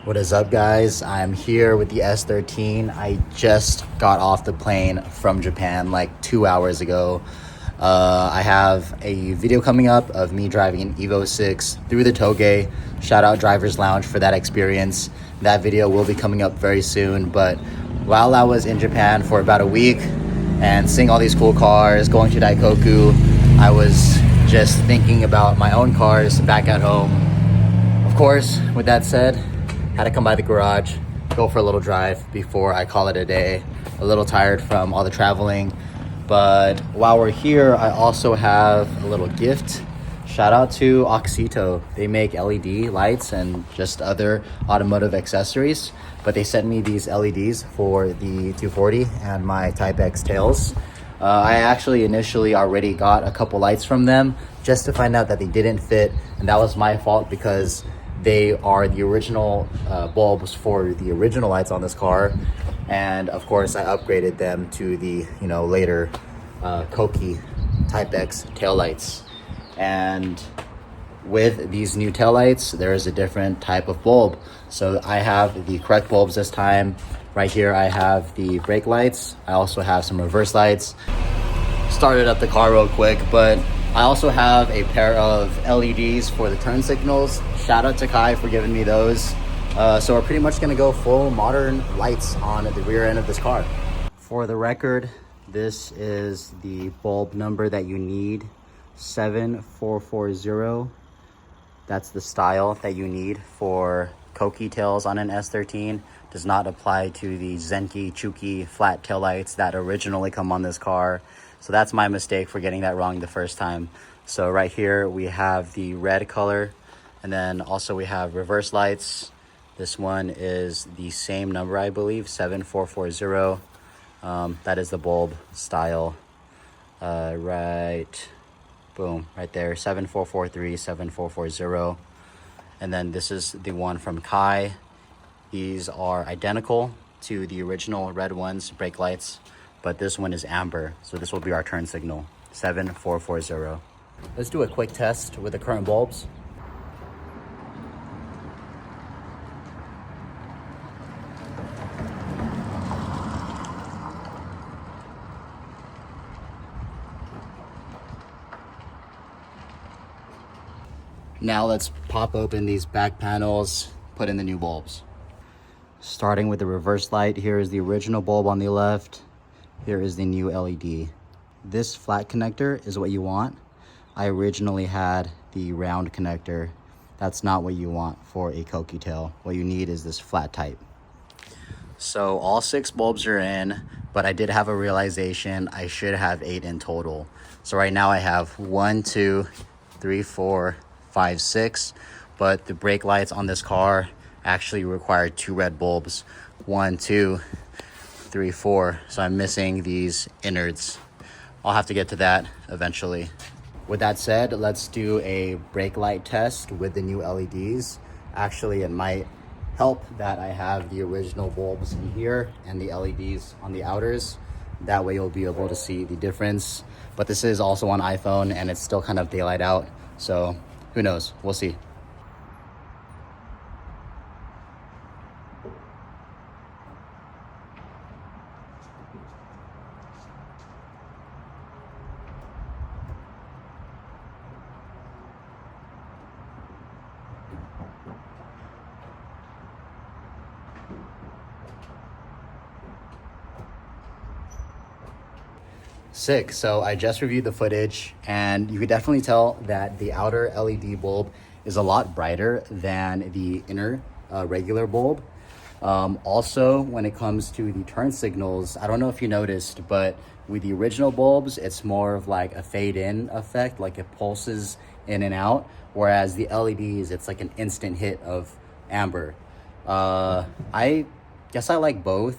What is up, guys? I'm here with the S13. I just got off the plane from Japan like 2 hours ago. I have a video coming up of me driving an Evo 6 through the Toge. Shout out Driver's Lounge for that experience. That video will be coming up very soon. But while I was in Japan for about a week and seeing all these cool cars, going to Daikoku, I was just thinking about my own cars back at home. Of course, with that said, had to come by the garage, go for a little drive before I call it a day. A little tired from all the traveling. But while we're here, I also have a little gift. Shout out to Oxito. They make LED lights and just other automotive accessories. But they sent me these LEDs for the 240 and my Type X tails. I actually initially already got a couple lights from them just to find out that they didn't fit. And that was my fault because they are the original bulbs for the original lights on this car. And of course, I upgraded them to the later Koki Type X taillights. And with these new taillights, there is a different type of bulb. So I have the correct bulbs this time. Right here, I have the brake lights. I also have some reverse lights. Started up the car real quick, but I also have a pair of LEDs for the turn signals. Shout out to Kai for giving me those. So we're pretty much gonna go full modern lights on the rear end of this car. For the record, this is the bulb number that you need, 7440. That's the style that you need for Koki tails on an S13. Does not apply to the Zenki Chuki flat tail lights that originally come on this car. So that's my mistake for getting that wrong the first time. So right here we have the red color, and then also we have reverse lights. This one is the same number, I believe, 7440. That is the bulb style. Right, boom, right there, 7443, 7440. And then this is the one from Kai. These are identical to the original red ones, brake lights, but this one is amber. So this will be our turn signal, 7440. Let's do a quick test with the current bulbs. Now let's pop open these back panels, put in the new bulbs. Starting with the reverse light, here is the original bulb on the left. Here is the new LED. This flat connector is what you want. I originally had the round connector. That's not what you want for a Koki tail. What you need is this flat type. So all 6 bulbs are in, but I did have a realization I should have 8 in total. So right now I have 1, 2, 3, 4, 5, 6, but the brake lights on this car actually require 2 red bulbs. 1, 2, 3, 4. So I'm missing these innards. I'll have to get to that eventually. With that said, let's do a brake light test with the new LEDs. Actually, it might help that I have the original bulbs in here and the LEDs on the outers. That way you'll be able to see the difference. But this is also on iPhone and it's still kind of daylight out. So who knows? We'll see. Sick. So I just reviewed the footage and you could definitely tell that the outer LED bulb is a lot brighter than the inner regular bulb. Also, when it comes to the turn signals, I don't know if you noticed, but with the original bulbs, it's more of like a fade in effect, like it pulses in and out. Whereas the LEDs, it's like an instant hit of amber. I guess I like both.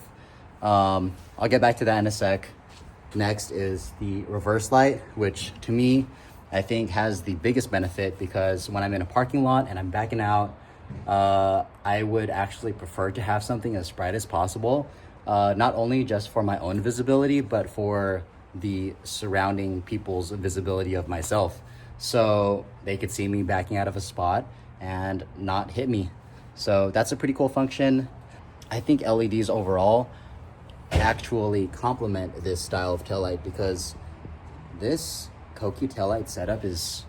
I'll get back to that in a sec. Next is the reverse light, which to me, I think has the biggest benefit because when I'm in a parking lot and I'm backing out, I would actually prefer to have something as bright as possible. Not only just for my own visibility, but for the surrounding people's visibility of myself. So they could see me backing out of a spot and not hit me. So that's a pretty cool function. I think LEDs overall actually complement this style of taillight, because this Koki taillight setup is,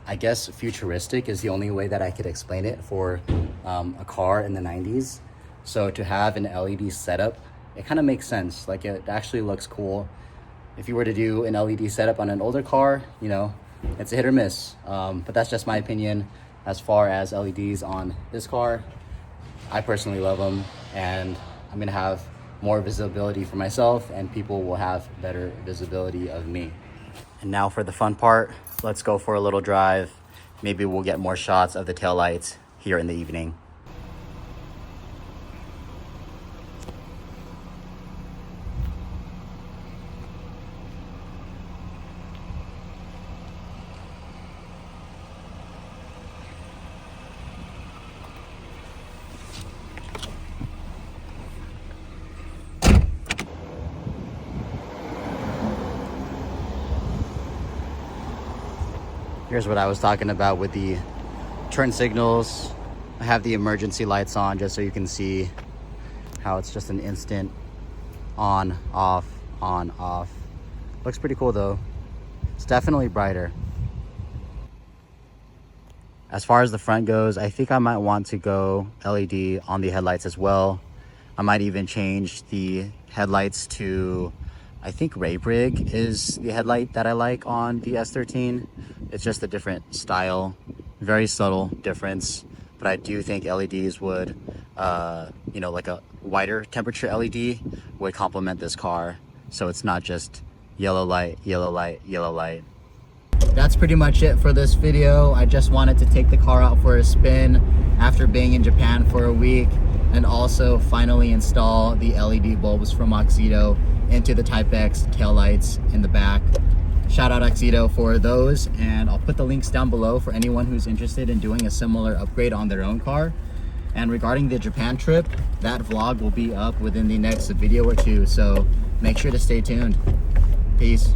I guess, futuristic is the only way that I could explain it for a car in the 90s. So to have an LED setup, it kind of makes sense. Like, it actually looks cool. If you were to do an LED setup on an older car, you know, it's a hit or miss. But that's just my opinion. As far as LEDs on this car, I personally love them, and I'm gonna have more visibility for myself, and people will have better visibility of me. And now for the fun part, let's go for a little drive. Maybe we'll get more shots of the taillights here in the evening. Here's what I was talking about with the turn signals. I have the emergency lights on just so you can see how it's just an instant on, off, on, off. Looks pretty cool though. It's definitely brighter. As far as the front goes, I think I might want to go LED on the headlights as well. I might even change the headlights to, I think Ray Brig is the headlight that I like on the S13. It's just a different style, very subtle difference. But I do think LEDs would, you know, like a wider temperature LED would complement this car. So it's not just yellow light, yellow light, yellow light. That's pretty much it for this video. I just wanted to take the car out for a spin after being in Japan for a week, and also finally install the LED bulbs from Oxido into the Type X taillights in the back. Shout out Oxido for those, and I'll put the links down below for anyone who's interested in doing a similar upgrade on their own car. And regarding the Japan trip, that vlog will be up within the next video or two, so make sure to stay tuned. Peace.